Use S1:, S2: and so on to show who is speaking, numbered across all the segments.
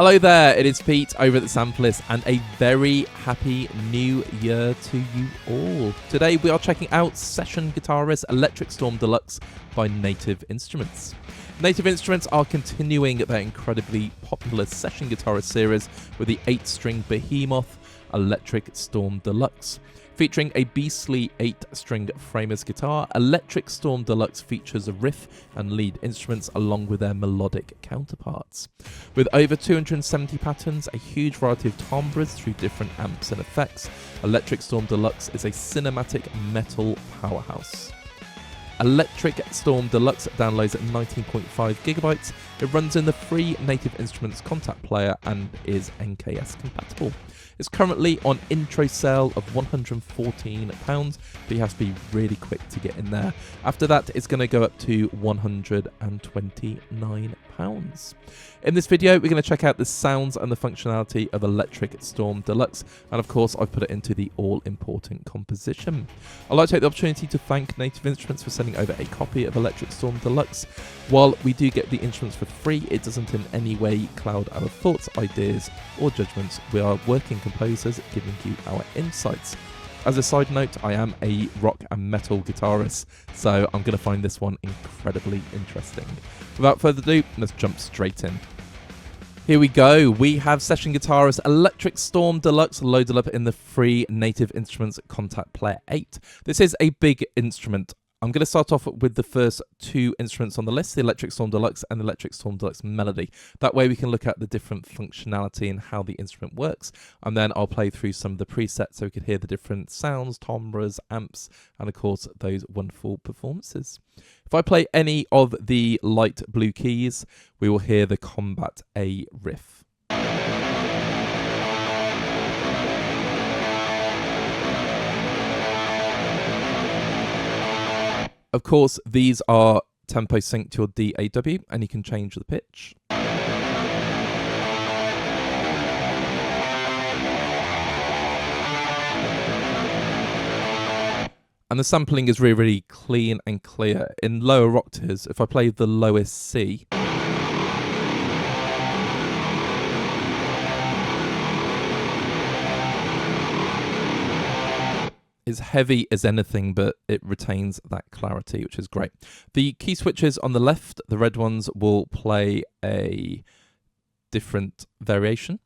S1: Hello there, it is Pete over at the Sampleist, and a very happy new year to you all. Today we are checking out Session Guitarist Electric Storm Deluxe by Native Instruments. Native Instruments are continuing their incredibly popular Session Guitarist series with the 8-string behemoth Electric Storm Deluxe. Featuring a beastly 8-string Framus guitar, Electric Storm Deluxe features a riff and lead instruments along with their melodic counterparts. With over 270 patterns, a huge variety of timbres through different amps and effects, Electric Storm Deluxe is a cinematic metal powerhouse. Electric Storm Deluxe downloads at 19.5 gigabytes. It runs in the free Native Instruments Kontakt player and is NKS compatible. It's currently on intro sale of £114, but you have to be really quick to get in there. After that, it's going to go up to £129. In this video, we're going to check out the sounds and the functionality of Electric Storm Deluxe, and of course, I've put it into the all-important composition. I'd like to take the opportunity to thank Native Instruments for sending over a copy of Electric Storm Deluxe. While we do get the instruments for free, it doesn't in any way cloud our thoughts, ideas, or judgments. We are working composers giving you our insights. As a side note, I am a rock and metal guitarist, so I'm going to find this one incredibly interesting. Without further ado, let's jump straight in. Here we go. We have Session Guitarist Electric Storm Deluxe loaded up in the free Native Instruments Kontakt Player 8. This is a big instrument. I'm going to start off with the first two instruments on the list, the Electric Storm Deluxe and the Electric Storm Deluxe Melody. That way we can look at the different functionality and how the instrument works. And then I'll play through some of the presets so we can hear the different sounds, timbres, amps, and of course those wonderful performances. If I play any of the light blue keys, we will hear the Combat A riff. Of course, these are tempo synced to your DAW, and you can change the pitch. And the sampling is really, really clean and clear. In lower octaves, if I play the lowest C, it's heavy as anything, but it retains that clarity, which is great. The key switches on the left, the red ones, will play a different variation.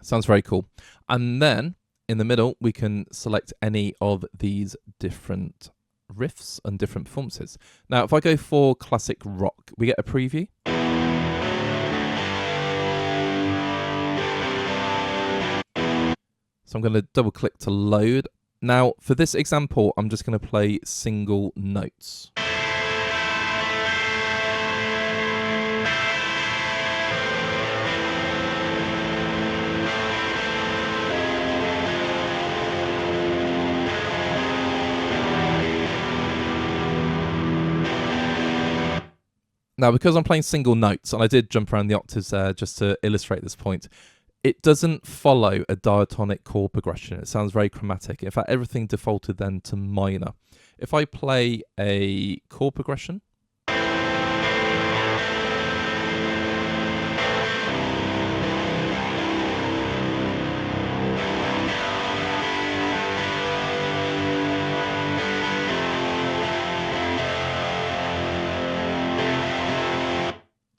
S1: Sounds very cool. And then in the middle, we can select any of these different riffs and different performances. Now, if I go for classic rock, we get a preview. So I'm going to double click to load. Now, for this example, I'm just going to play single notes. Now, because I'm playing single notes, and I did jump around the octaves there just to illustrate this point, it doesn't follow a diatonic chord progression. It sounds very chromatic. In fact, everything defaulted then to minor. If I play a chord progression,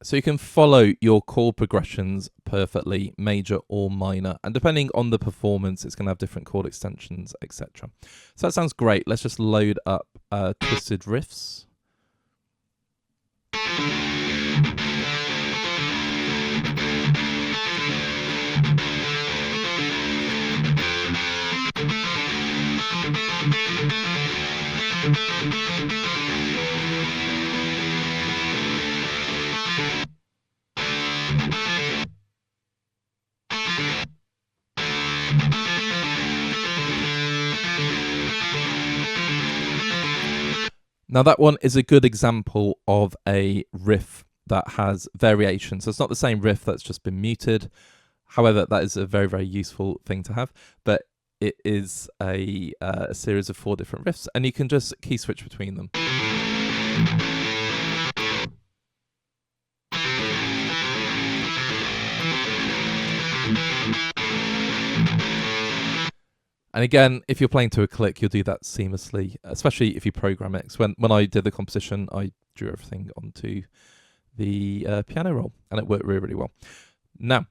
S1: so you can follow your chord progressions perfectly, major or minor. And depending on the performance, it's going to have different chord extensions, etc. So that sounds great. Let's just load up Twisted Riffs. Now that one is a good example of a riff that has variation. So it's not the same riff that's just been muted. However, that is a very, very useful thing to have. But it is a series of 4 different riffs, and you can just key switch between them. And again, if you're playing to a click, you'll do that seamlessly, especially if you program it. So when I did the composition, I drew everything onto the piano roll, and it worked really, really well. Now,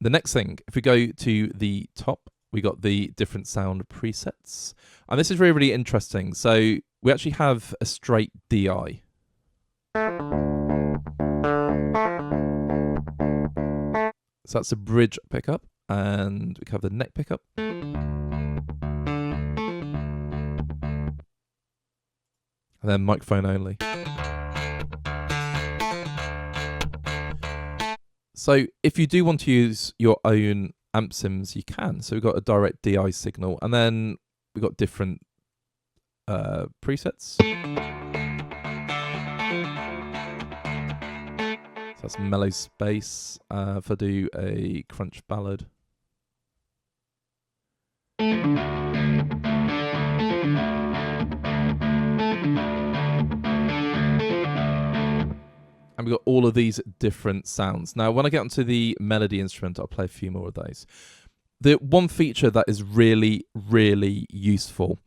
S1: the next thing, if we go to the top, we got the different sound presets. And this is really, really interesting. So we actually have a straight DI. So that's a bridge pickup, and we have the neck pickup. And then microphone only. So if you do want to use your own amp sims, you can. So we've got a direct DI signal, and then we've got different presets. So that's mellow space. If I do a crunch ballad. And we've got all of these different sounds. Now, when I get onto the melody instrument, I'll play a few more of those. The one feature that is really, really useful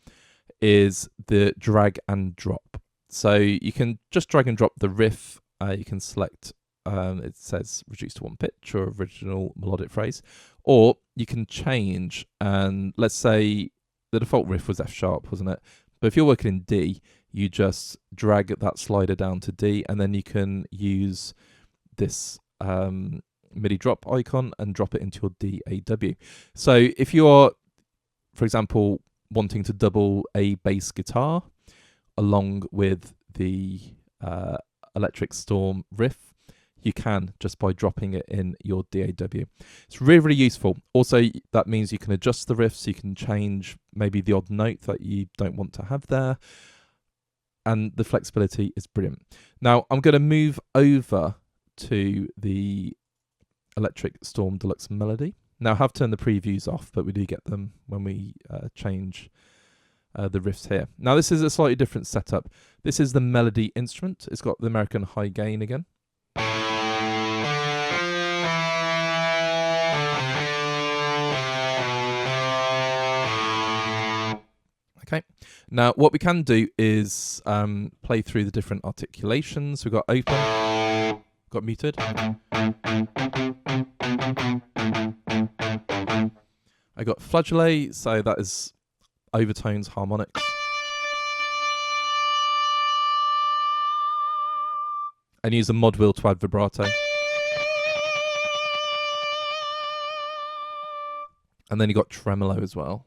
S1: is the drag and drop. So you can just drag and drop the riff. You can select, it says reduce to 1 pitch or original melodic phrase. Or you can change, and let's say the default riff was F sharp, wasn't it? But if you're working in D, you just drag that slider down to D, and then you can use this MIDI drop icon and drop it into your DAW. So if you're, for example, wanting to double a bass guitar along with the electric storm riff, you can just by dropping it in your DAW. It's really, really useful. Also, that means you can adjust the riffs, you can change maybe the odd note that you don't want to have there. And the flexibility is brilliant. Now, I'm going to move over to the Electric Storm Deluxe Melody. Now, I have turned the previews off, but we do get them when we change the riffs here. Now, this is a slightly different setup. This is the melody instrument. It's got the American high gain again. Okay, now what we can do is play through the different articulations. We've got open, got muted. I got flageolet, so that is overtones, harmonics. And use a mod wheel to add vibrato. And then you got tremolo as well.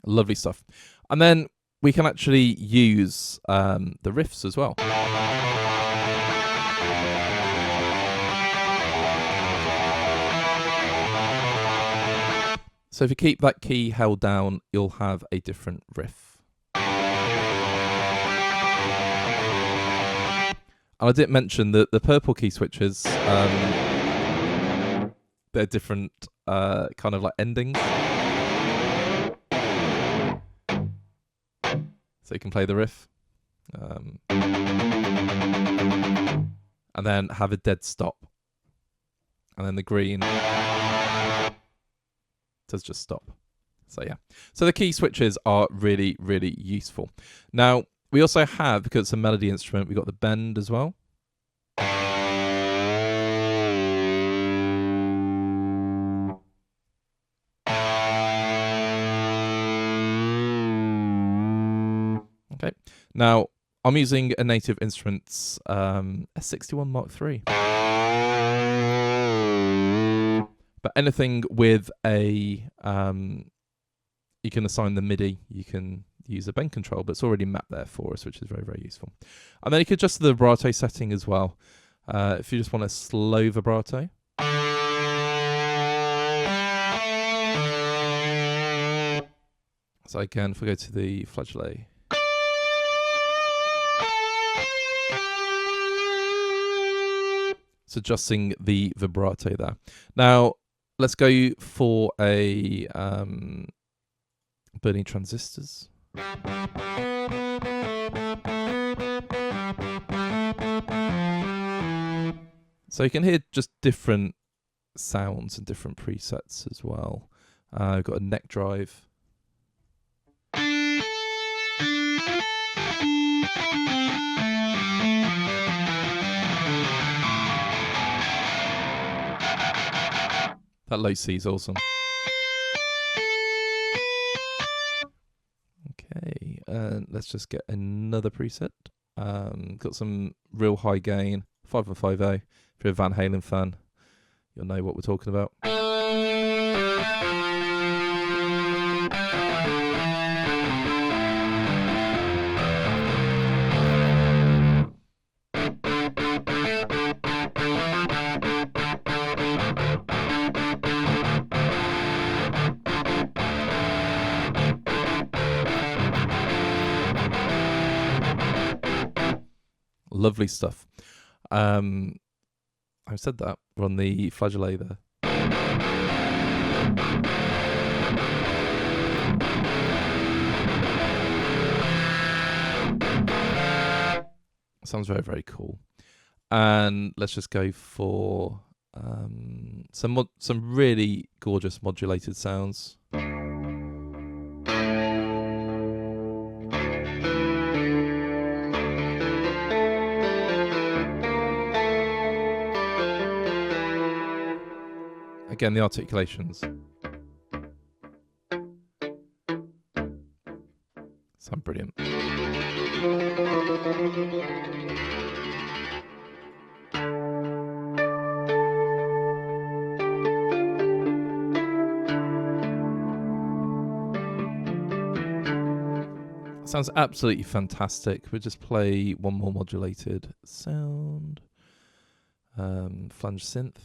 S1: Lovely stuff. And then we can actually use the riffs as well. So if you keep that key held down, you'll have a different riff. And I didn't mention that the purple key switches, they're different kind of like endings. So you can play the riff. And then have a dead stop. And then the green does just stop. So yeah. So the key switches are really, really useful. Now, we also have, because it's a melody instrument, we've got the bend as well. Okay. Now, I'm using a Native Instruments S61 Mark III. But anything with a, you can assign the MIDI, you can use a bend control, but it's already mapped there for us, which is very, very useful. And then you could adjust the vibrato setting as well. If you just want a slow vibrato. So again, if we go to the flageolet. It's adjusting the vibrato there. Now, let's go for a burning transistors. So you can hear just different sounds and different presets as well. I've got a neck drive. That low C is awesome. Okay, and let's just get another preset. Got some real high gain, 5150. If you're a Van Halen fan, you'll know what we're talking about. Lovely stuff. I said that. We're on the flageolet there. Sounds very, very cool. And let's just go for some really gorgeous modulated sounds. Again, the articulations sound brilliant. Sounds absolutely fantastic. We'll just play one more modulated sound. Flange synth.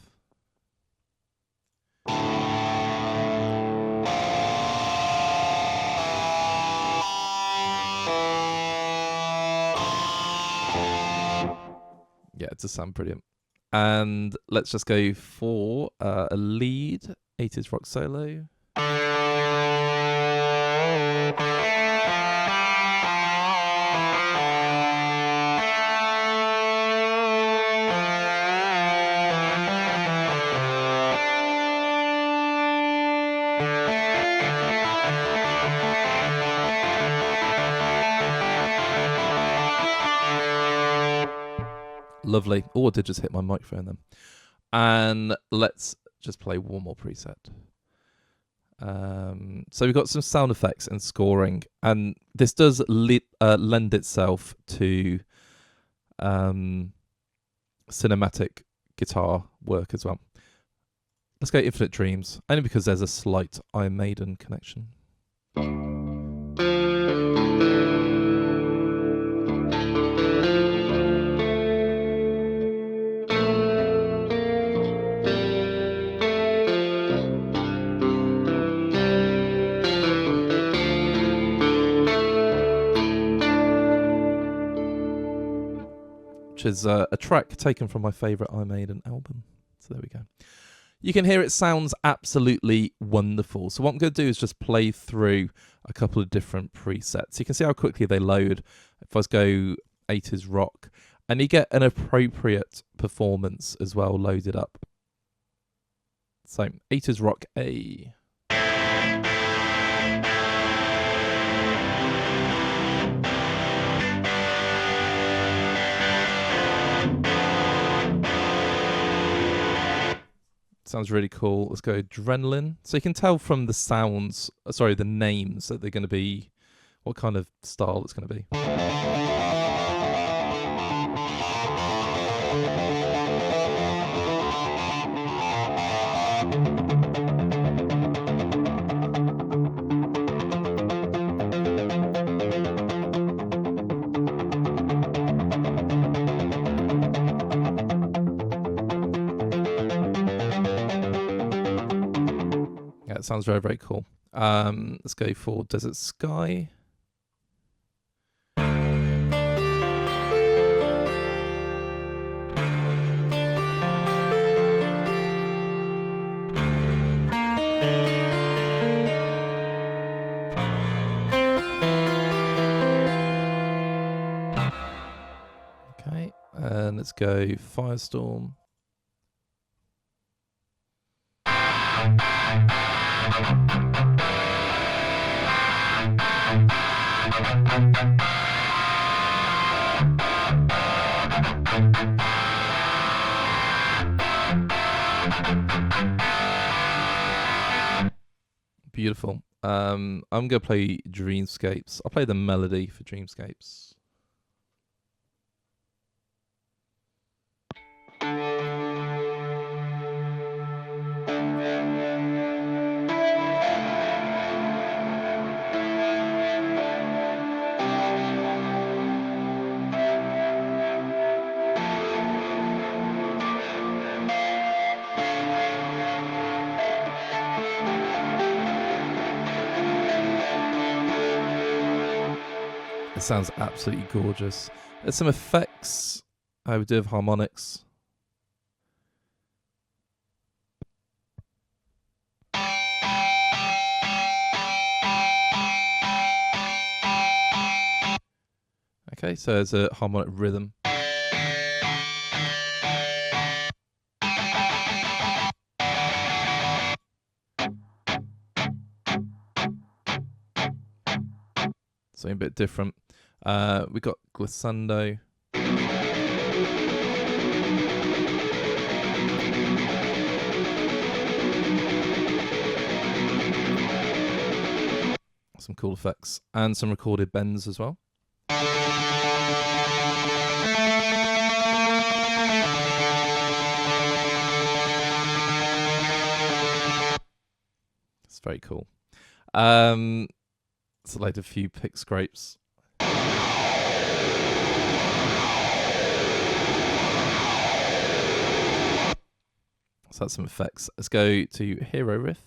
S1: Yeah, it does sound brilliant. And let's just go for a lead 80s rock solo. Lovely. Oh, I did just hit my microphone then. And let's just play one more preset. So we've got some sound effects and scoring, and this does lend itself to cinematic guitar work as well. Let's go Infinite Dreams, only because there's a slight Iron Maiden connection. Which is a track taken from my favourite Iron Maiden album. So there we go. You can hear it sounds absolutely wonderful. So what I'm going to do is just play through a couple of different presets. You can see how quickly they load. If I just go 80s rock, and you get an appropriate performance as well loaded up. So 80s rock A. Sounds really cool. Let's go Adrenaline. So you can tell from the sounds, the names, that they're going to be, what kind of style it's going to be. That sounds very, very cool. Let's go for Desert Sky. Okay, and let's go Firestorm. Beautiful. I'm gonna play Dreamscapes. I'll play the melody for Dreamscapes. It sounds absolutely gorgeous. There's some effects I would do with harmonics. Okay, so there's a harmonic rhythm. Something a bit different. We got glissando. Some cool effects and some recorded bends as well. It's very cool. It's like a few pick scrapes. So that's some effects. Let's go to Hero Riff.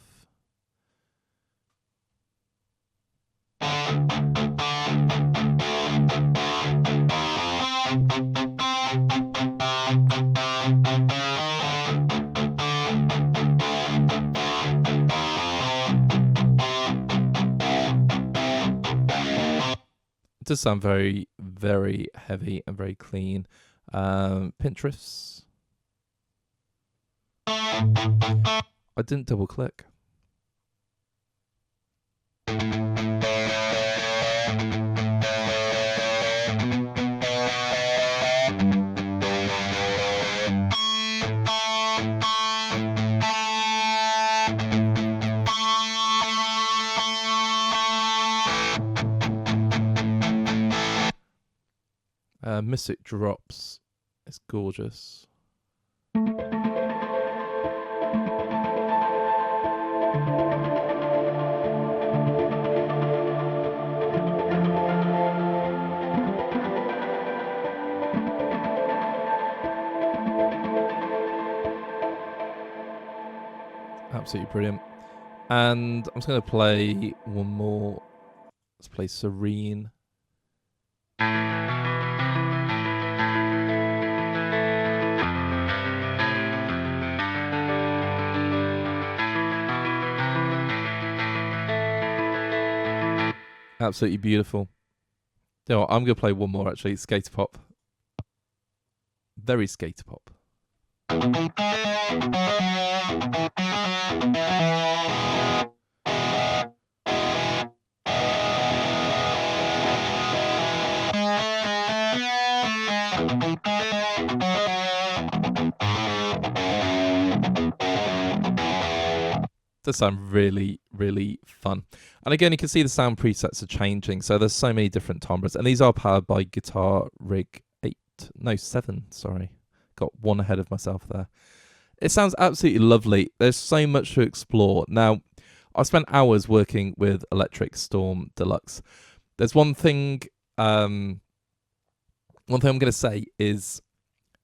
S1: It does sound very, very heavy and very clean. Pinch riffs. I didn't double click. Mystic drops. It's gorgeous. Absolutely brilliant. And I'm just going to play one more. Let's play Serene. Absolutely beautiful. You know what, I'm going to play one more actually. Skater pop. Very skater pop. Does sound really, really fun. And again, you can see the sound presets are changing. So there's so many different timbres. And these are powered by Guitar Rig 7, sorry. Got one ahead of myself there. It sounds absolutely lovely. There's so much to explore. Now, I spent hours working with electric Storm Deluxe. There's one thing I'm going to say is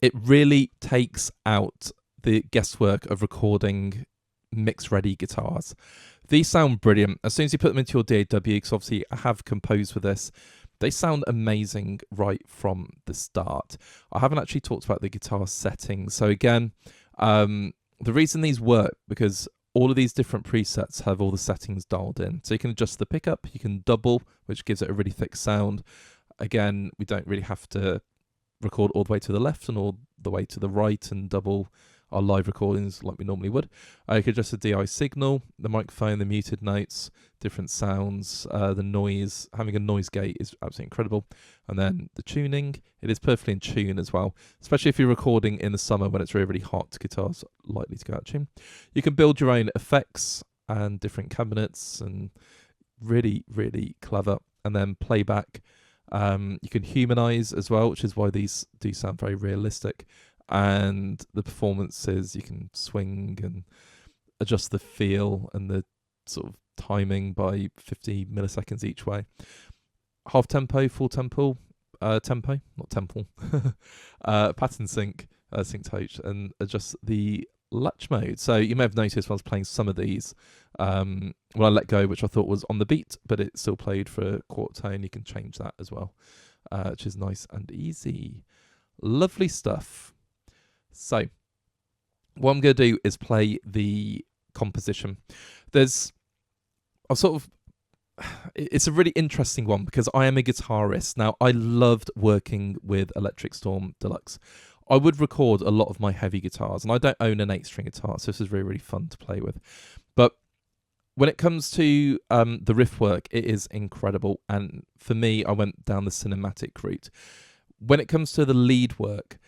S1: it really takes out the guesswork of recording mix ready guitars. These sound brilliant. As soon as you put them into your DAW, because obviously I have composed for this, they sound amazing right from the start. I haven't actually talked about the guitar settings. So again, the reason these work, because all of these different presets have all the settings dialed in. So you can adjust the pickup, you can double, which gives it a really thick sound. Again, we don't really have to record all the way to the left and all the way to the right and double our live recordings like we normally would. You can adjust the DI signal, the microphone, the muted notes, different sounds, the noise. Having a noise gate is absolutely incredible. And then the tuning, it is perfectly in tune as well, especially if you're recording in the summer when it's really, really hot. Guitar's likely to go out of tune. You can build your own effects and different cabinets, and really, really clever. And then playback. You can humanize as well, which is why these do sound very realistic. And the performances, you can swing and adjust the feel and the sort of timing by 50 milliseconds each way. Half tempo, full tempo, tempo, not tempo, pattern sync, sync touch, and adjust the latch mode. So you may have noticed when I was playing some of these, when I let go, which I thought was on the beat, but it still played for a quarter tone. You can change that as well, which is nice and easy. Lovely stuff. So what I'm going to do is play the composition. It's a really interesting one because I am a guitarist. Now, I loved working with Electric Storm Deluxe. I would record a lot of my heavy guitars, and I don't own an 8-string guitar, so this is really, really fun to play with. But when it comes to the riff work, it is incredible. And for me, I went down the cinematic route. When it comes to the lead work,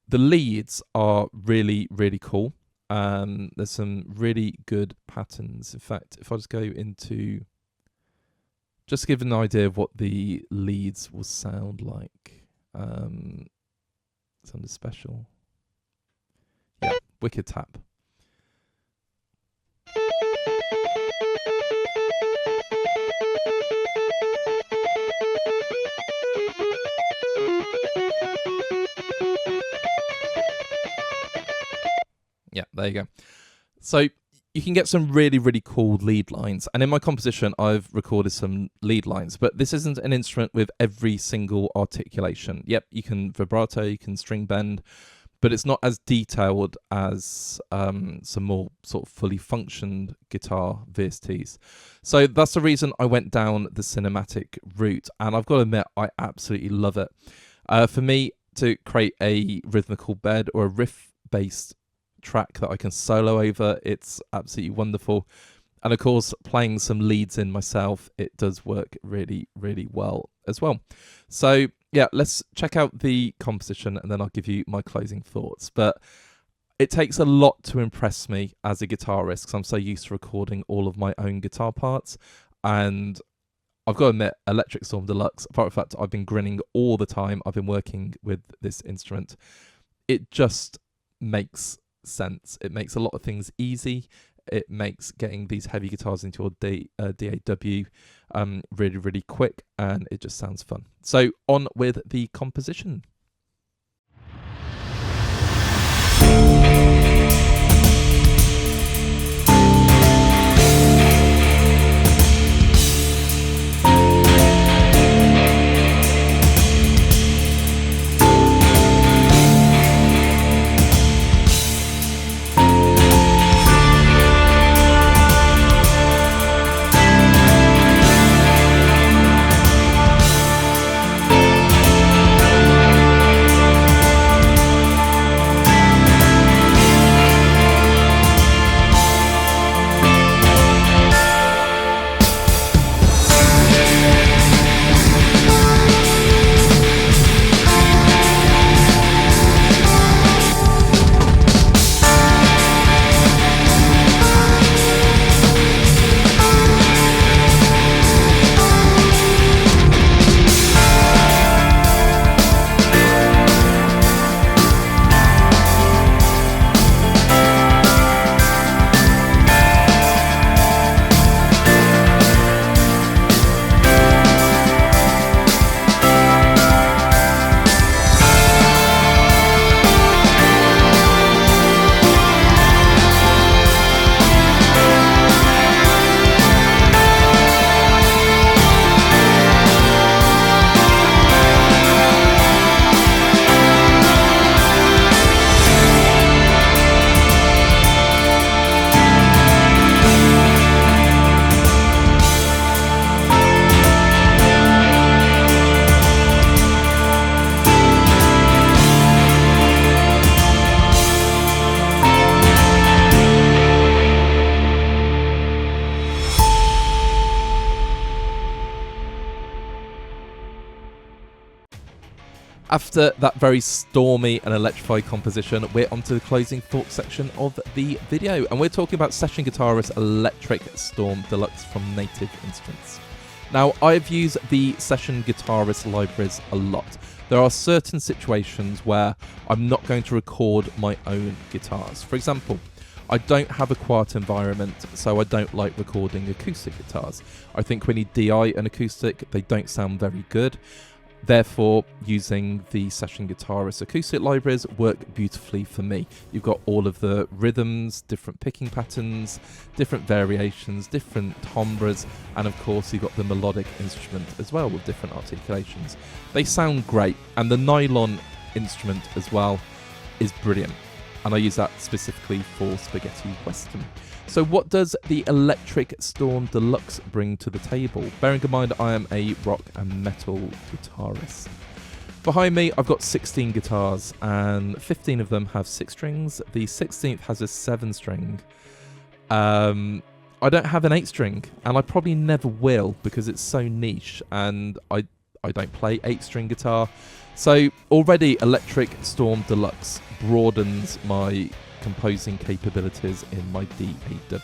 S1: the leads are really, really cool. There's some really good patterns. In fact, if I just go into, just to give an idea of what the leads will sound like. It's under special. Yeah, wicked tap. Yeah, there you go. So you can get some really, really cool lead lines. And in my composition, I've recorded some lead lines, but this isn't an instrument with every single articulation. Yep, you can vibrato, you can string bend, but it's not as detailed as some more sort of fully functioned guitar VSTs. So that's the reason I went down the cinematic route. And I've got to admit, I absolutely love it. For me, to create a rhythmical bed or a riff-based track that I can solo over, it's absolutely wonderful. And of course, playing some leads in myself, it does work really, really well as well. So yeah, let's check out the composition and then I'll give you my closing thoughts. But it takes a lot to impress me as a guitarist because I'm so used to recording all of my own guitar parts. And I've got to admit, Electric Storm Deluxe, apart from the fact I've been grinning all the time I've been working with this instrument, it just makes sense. It makes a lot of things easy. It makes getting these heavy guitars into your DAW really, really quick, and it just sounds fun. So on with the composition. After that very stormy and electrified composition, we're on to the closing thoughts section of the video, and we're talking about Session Guitarist Electric Storm Deluxe from Native Instruments. Now, I've used the Session Guitarist libraries a lot. There are certain situations where I'm not going to record my own guitars. For example, I don't have a quiet environment, so I don't like recording acoustic guitars. I think when you DI an acoustic, they don't sound very good. Therefore, using the Session Guitarist acoustic libraries work beautifully for me. You've got all of the rhythms, different picking patterns, different variations, different timbres, and of course you've got the melodic instrument as well with different articulations. They sound great, and the nylon instrument as well is brilliant. And I use that specifically for spaghetti western. So what does the Electric Storm Deluxe bring to the table? Bearing in mind I am a rock and metal guitarist. Behind me I've got 16 guitars and 15 of them have 6 strings. The 16th has a 7 string. I don't have an 8 string, and I probably never will because it's so niche, and I don't play 8 string guitar. So already Electric Storm Deluxe broadens my composing capabilities in my DAW.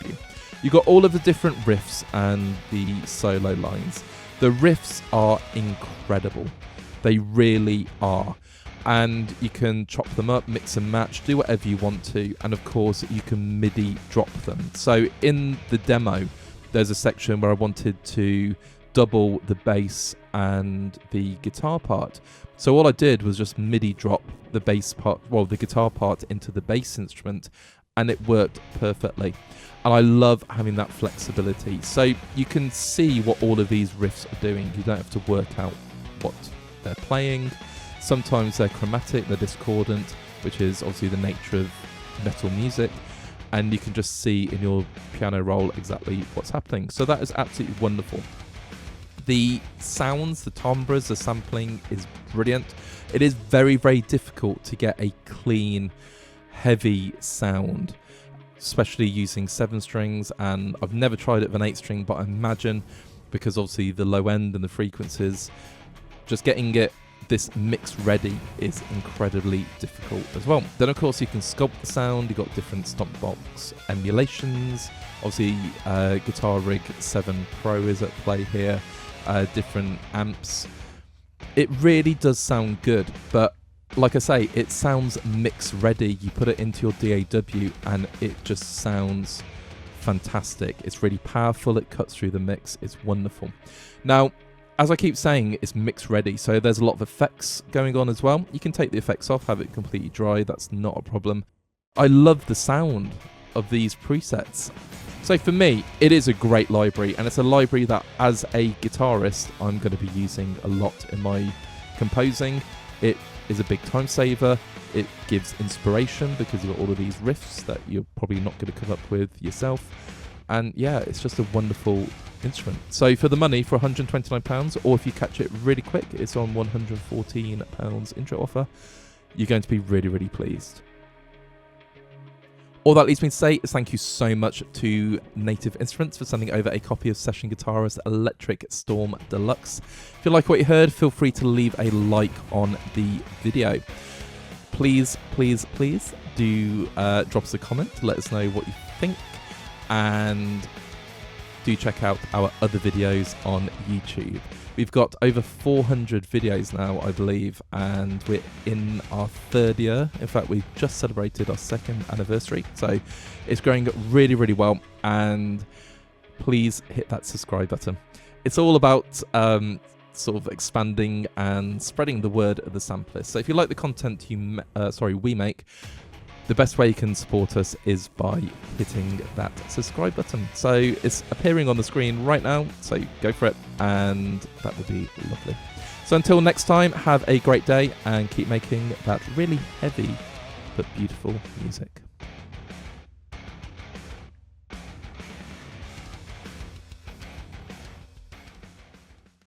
S1: You've got all of the different riffs and the solo lines. The riffs are incredible. They really are. And you can chop them up, mix and match, do whatever you want to. And of course, you can MIDI drop them. So in the demo, there's a section where I wanted to double the bass and the guitar part. So all I did was just MIDI drop the bass part, well, the guitar part into the bass instrument, and it worked perfectly. And I love having that flexibility. So you can see what all of these riffs are doing. You don't have to work out what they're playing. Sometimes they're chromatic, they're discordant, which is obviously the nature of metal music. And you can just see in your piano roll exactly what's happening. So that is absolutely wonderful. The sounds, the timbres, the sampling is brilliant. It is very, very difficult to get a clean, heavy sound, especially using 7 strings. And I've never tried it with an 8 string, but I imagine because obviously the low end and the frequencies, just getting this mix ready is incredibly difficult as well. Then of course you can sculpt the sound. You've got different stomp box emulations. Obviously Guitar Rig 7 Pro is at play here. Different amps. It really does sound good, but like I say, it sounds mix ready. You put it into your DAW and it just sounds fantastic. It's really powerful. It cuts through the mix. It's wonderful. Now, as I keep saying, it's mix ready, so there's a lot of effects going on as well. You can take the effects off, have it completely dry. That's not a problem. I love the sound of these presets. So for me, it is a great library, and it's a library that as a guitarist, I'm going to be using a lot in my composing. It is a big time saver. It gives inspiration because you've got all of these riffs that you're probably not going to come up with yourself. And yeah, it's just a wonderful instrument. So for the money, for £129, or if you catch it really quick, it's on £114 intro offer, you're going to be really, really pleased. All that leaves me to say is thank you so much to Native Instruments for sending over a copy of Session Guitarist Electric Storm Deluxe. If you like what you heard, feel free to leave a like on the video. Please, please, please do drop us a comment to let us know what you think, and do check out our other videos on YouTube. We've got over 400 videos now, I believe, and we're in our 3rd year. In fact, we just celebrated our 2nd anniversary, so it's growing really, really well. And please hit that subscribe button. It's all about sort of expanding and spreading the word of the Sampleist. So if you like the content we make, the best way you can support us is by hitting that subscribe button. So it's appearing on the screen right now, so go for it, and that would be lovely. So until next time, have a great day and keep making that really heavy but beautiful music.